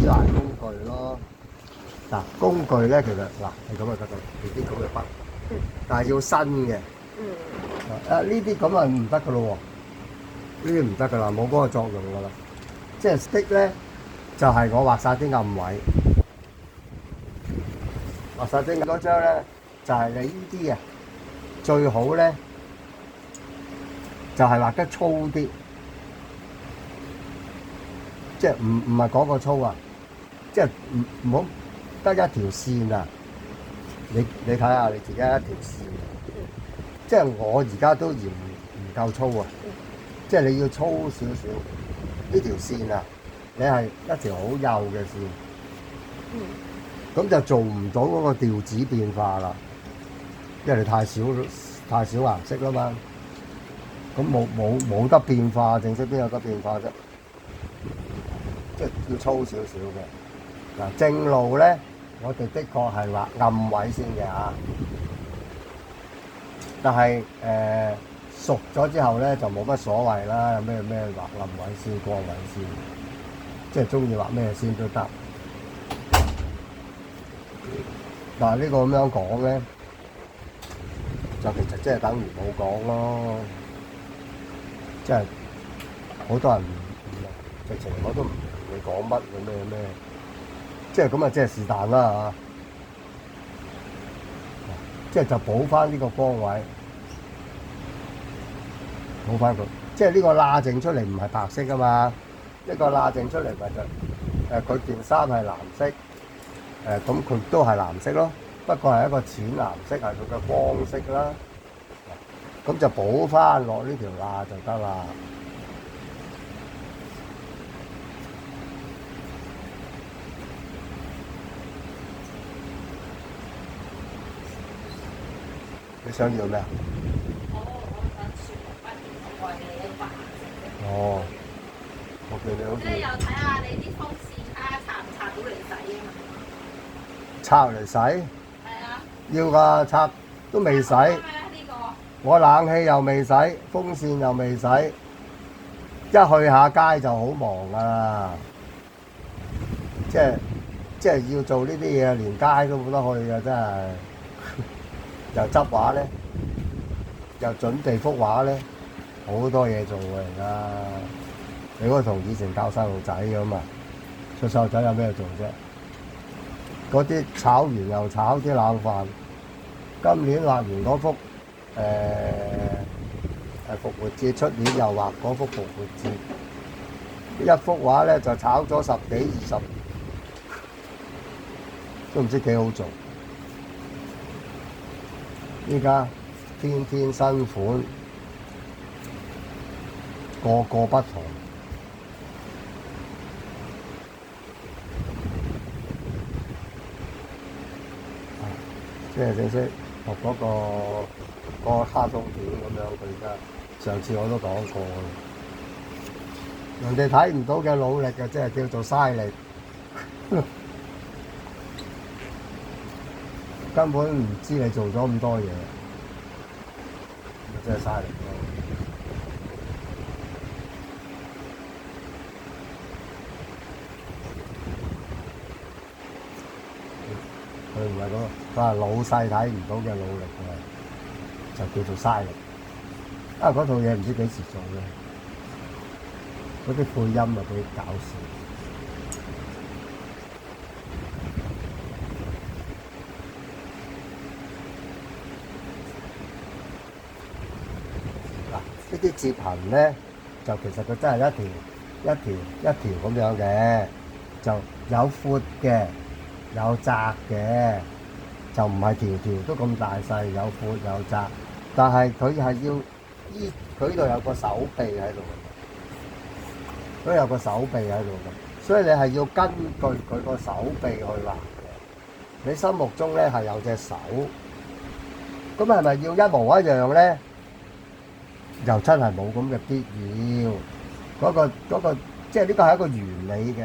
依賴工具咯。嗱，工具咧其實嗱係咁就得㗎，呢啲咁嘅筆，但係要新嘅。呢啲咁啊唔得㗎咯喎，呢啲唔得㗎啦，冇嗰個作用㗎啦。即係 stick 咧，就係我畫晒啲暗位，畫晒啲嗰張咧，就係你呢啲啊，最好咧就係畫得粗啲，即係唔係嗰個粗啊，即係唔好得一條線啊！你睇下你自己一條線，即係我而家都嫌唔夠粗啊！即係你要粗少少呢條線啊！你係一條好幼嘅線，咁就做唔到嗰個調子變化啦，因為你太少顏色啦嘛。咁冇得變化，正式邊有得變化啫？即係要粗少少嘅。嗱，正路咧，我哋的確係畫暗位先嘅嚇，但係熟咗之後咧就冇乜所謂啦，有咩畫暗位先、光位先，即係中意畫咩先都得。但係呢個咁樣講咧，就其實即係等於冇講咯。即係好多人直情我都唔明你講乜嘅咩，即係咁啊！即係是但啦嚇，即係就補翻呢個光位，補翻佢。即係呢個罅剩出嚟唔係白色噶嘛，呢個罅剩出嚟咪就佢件衫係藍色，咁佢都係藍色咯，不過係一個淺藍色，係佢嘅光色啦。咁就補翻落呢條罅就得啦。你想要咩啊？我想全部筆我愛你一個顏色。哦，我見你好似即係又睇下你啲風扇睇下拆唔拆到嚟洗啊嘛。拆嚟洗？係啊。要㗎，拆都未洗。我冷氣又未洗，風扇又未洗，一去下街就好忙㗎啦。即係要做呢啲嘢，連街都冇得去㗎，真係。又執畫咧，又準備幅畫咧，好多嘢做㗎而家。你嗰個同以前教細路仔咁啊，做細路仔有咩做啫？嗰啲炒完又炒啲冷飯，今年畫完嗰幅。復活節出年又畫嗰幅復活節，一幅畫咧就炒咗10幾20，都唔知幾好做。依家天天新款，個個不同。即係正式學嗰個卡通片咁樣，佢而家上次我都講過，人哋睇唔到嘅努力嘅，即係叫做嘥力，根本唔知你做咗咁多嘢，真係嘥力咯。佢唔係嗰個，佢係老細睇唔到嘅努力嘅，就叫做嘥力。嗰套嘢唔知幾時做嘅，嗰啲配音啊幾搞笑。嗱，呢啲摺痕咧，就其實佢真係一條咁樣嘅，就有闊嘅。有窄嘅，就唔係條條都咁大細，有闊有窄，但係佢係要佢呢度有個手臂喺度嘅，都有個手臂喺度嘅，所以你係要根據佢個手臂去畫嘅。你心目中咧係有隻手，咁係咪要一模一樣咧？又真係冇咁嘅必要。嗰個即係呢個係一個原理嘅，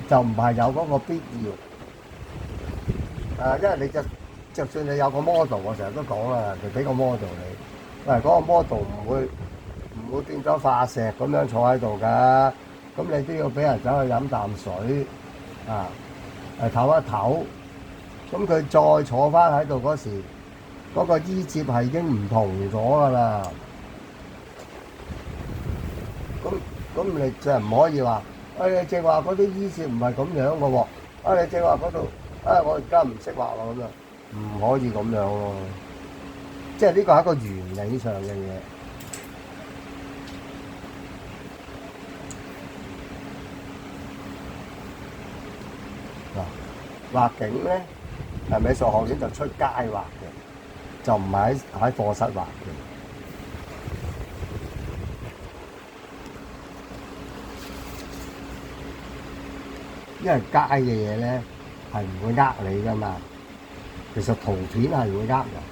就唔係有嗰個必要。因為你就算你有個 model， 我成日都講啦，就俾個 model 你，嗰個 model 唔會變咗化石咁樣坐喺度㗎，咁你都要俾人走去飲啖水，啊唞一唞，咁佢再坐翻喺度嗰時，嗰個衣摺係已經唔同咗㗎啦。咁你就唔可以話，你正話嗰啲衣摺唔係咁樣嘅喎，你正話嗰度，我而家唔識畫啦咁樣，唔可以咁樣咯。即係呢個係一個原理上嘅嘢。畫景咧，美術學院就出街畫嘅，就唔係喺課室畫嘅。因為街嘅嘢咧係唔會呃你噶嘛，其實圖片係會呃人。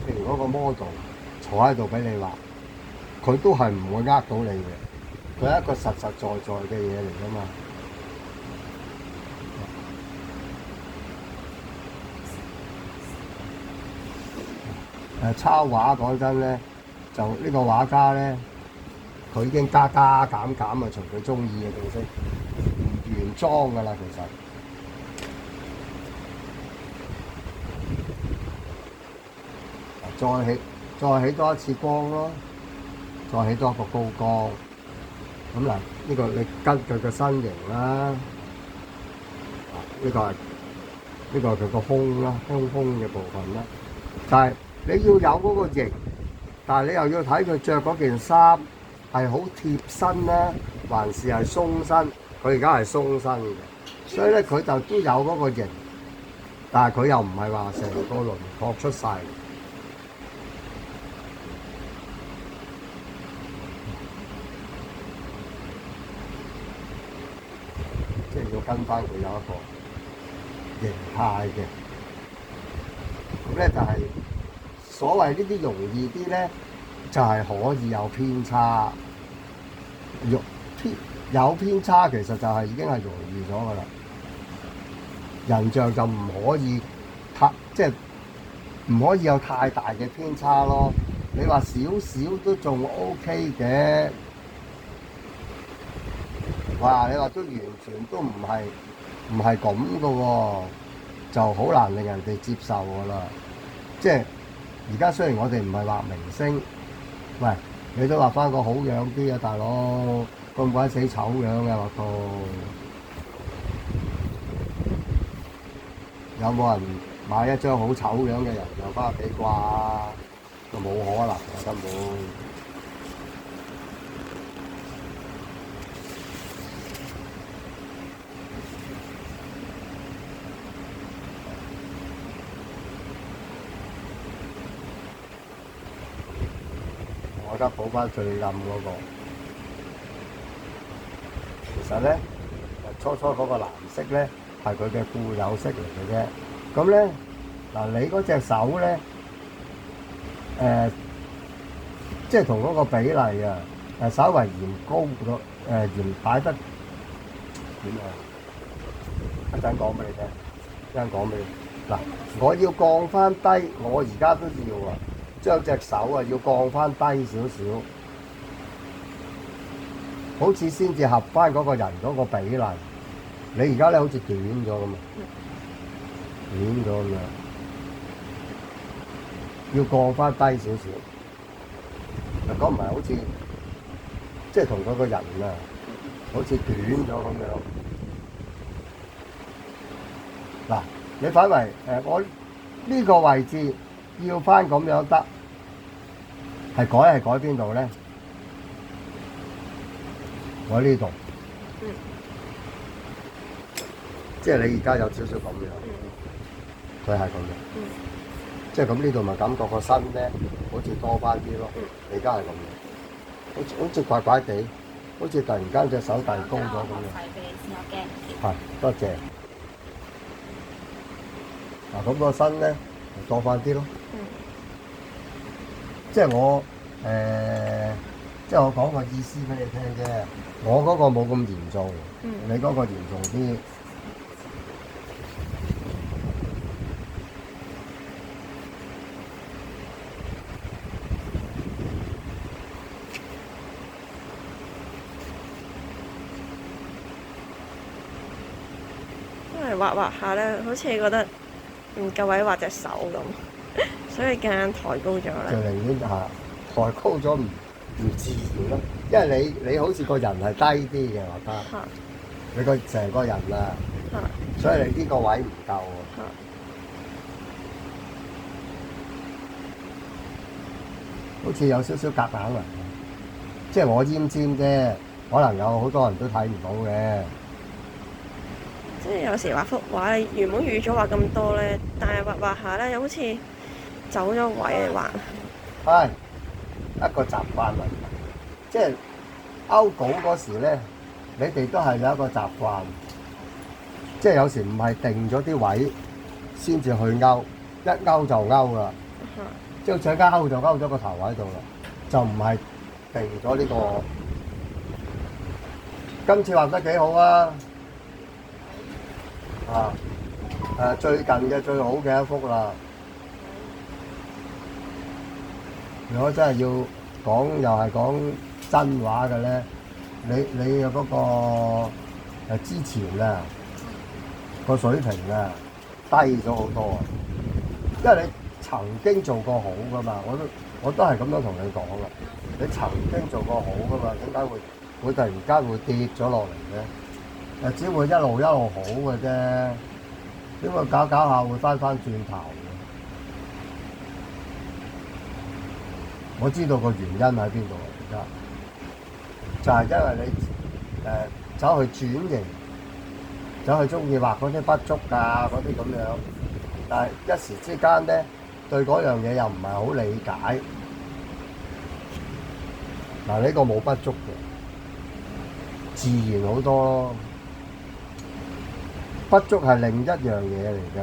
譬如嗰個 model 坐喺度俾你畫，佢都係唔會呃到你嘅，佢係一個實實在在嘅嘢嚟噶嘛。抄畫講真咧，就呢個畫家咧，佢已經加加減減啊，隨佢中意嘅定式，唔原裝噶啦，其實。再起多一次光咯，再起多一個高光。咁嗱，呢個你跟佢嘅身形啦，呢個係佢個胸啦，胸嘅部分啦。但係你要有嗰個型，但係你又要睇佢着嗰件衫係好貼身啦，還是係鬆身？佢而家係鬆身嘅，所以咧佢就都有嗰個型，但係佢又唔係話成個輪廓出晒。即係要跟翻佢有一個形態嘅，咁咧就係所謂呢啲容易啲咧，就係可以有偏差，有偏差其實就係已經係容易咗㗎啦。人像就唔可以即係唔可以有太大嘅偏差咯。你話少少都仲 OK 嘅。哇！你話都完全都唔係咁嘅喎，就好難令人哋接受㗎啦。即係而家雖然我哋唔係畫明星，喂，你都畫翻個好樣啲啊，大佬，咁鬼死醜樣嘅畫到，有冇人買一張好醜樣嘅人又翻屋企啩？就冇可能嘅根本。我而家補翻最暗嗰個，其實咧初嗰個藍色咧係佢嘅固有色嚟嘅啫。咁咧嗱，你嗰隻手咧即係同嗰個比例啊，稍為嫌高咗，嫌擺得點啊？一陣講俾你聽，一陣講俾你。嗱，我要降翻低，我而家都要啊。將隻手啊要降翻低少少，好似先至合翻嗰個人嗰個比例。你而家咧好似短咗咁啊，短咗咁樣，要降翻低少少。嗱，講唔係好似即係同佢個人啊，好似短咗咁樣。嗱，你反為我呢個位置。要翻咁樣得，係改邊度咧？我喺呢度，即係你而家有少少咁樣，佢係咁樣，即係咁呢度咪感覺個身咧，好似多翻啲咯。你而家係咁樣，好似怪怪地，好似突然間隻手遞高咗咁樣。係，多謝。嗱，咁個身咧就多翻啲咯。即係我即係我講個意思俾你聽啫。我嗰個冇咁嚴重，你嗰個嚴重啲。係畫畫下咧，好似覺得唔夠位畫隻手咁，所以夾硬抬高咗就啦。寧願抬高咗唔自然咯，因為你好似個人係低啲嘅，我覺得嚇你個成個人啊，嚇所以你呢個位唔夠啊。嚇好似有少少夾硬啊，即係我奄尖啫，可能有好多人都睇唔到嘅。即係有時畫幅畫，你原本預咗畫咁多咧，但係畫畫下咧，又好似走咗位嚟畫。係一個習慣問題，即係勾稿嗰時咧，你哋都係有一個習慣，即係有時唔係定咗啲位先至去勾，一勾就勾啦。即係想勾就勾咗個頭位度啦，就唔係定咗呢個。今次畫得幾好啊！最近嘅最好嘅一幅啦。如果真係要講又係講真話嘅咧，你嘅嗰個之前啊個水平啊低咗好多啊，因為你曾經做過好噶嘛，我都係咁樣同你講啦。你曾經做過好噶嘛，點解會突然間會跌咗落嚟嘅？只會一路好嘅啫，點會搞下會翻轉頭嘅？我知道個原因喺邊度啊！而家就係因為你走去轉型，走去中意畫嗰啲筆觸啊嗰啲咁樣，但係一時之間咧對嗰樣嘢又唔係好理解。嗱，呢個冇筆觸嘅，自然好多咯。筆觸係另一樣嘢嚟㗎。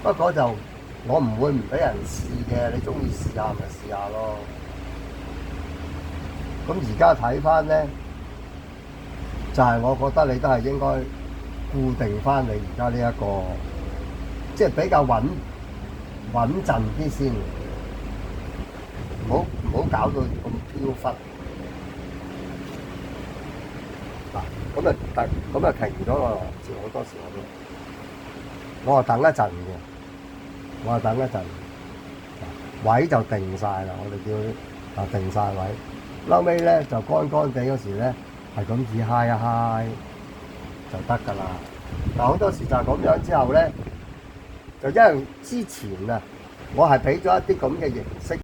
不過就我唔會唔俾人試嘅，你中意試下咪試下咯。咁而家睇翻咧，就係我覺得你都係應該固定翻你而家呢一個，即係比較穩陣啲先，唔好搞到咁飄忽。嗱，咁啊停咗咯，好多時我話等一陣嘅，位就定晒啦，我哋叫定晒位。後尾咧就乾地嗰時咧，係咁以揩一揩就得㗎啦。嗱，好多時就係咁樣之後咧，就因為之前啊，我係俾咗一啲咁嘅形式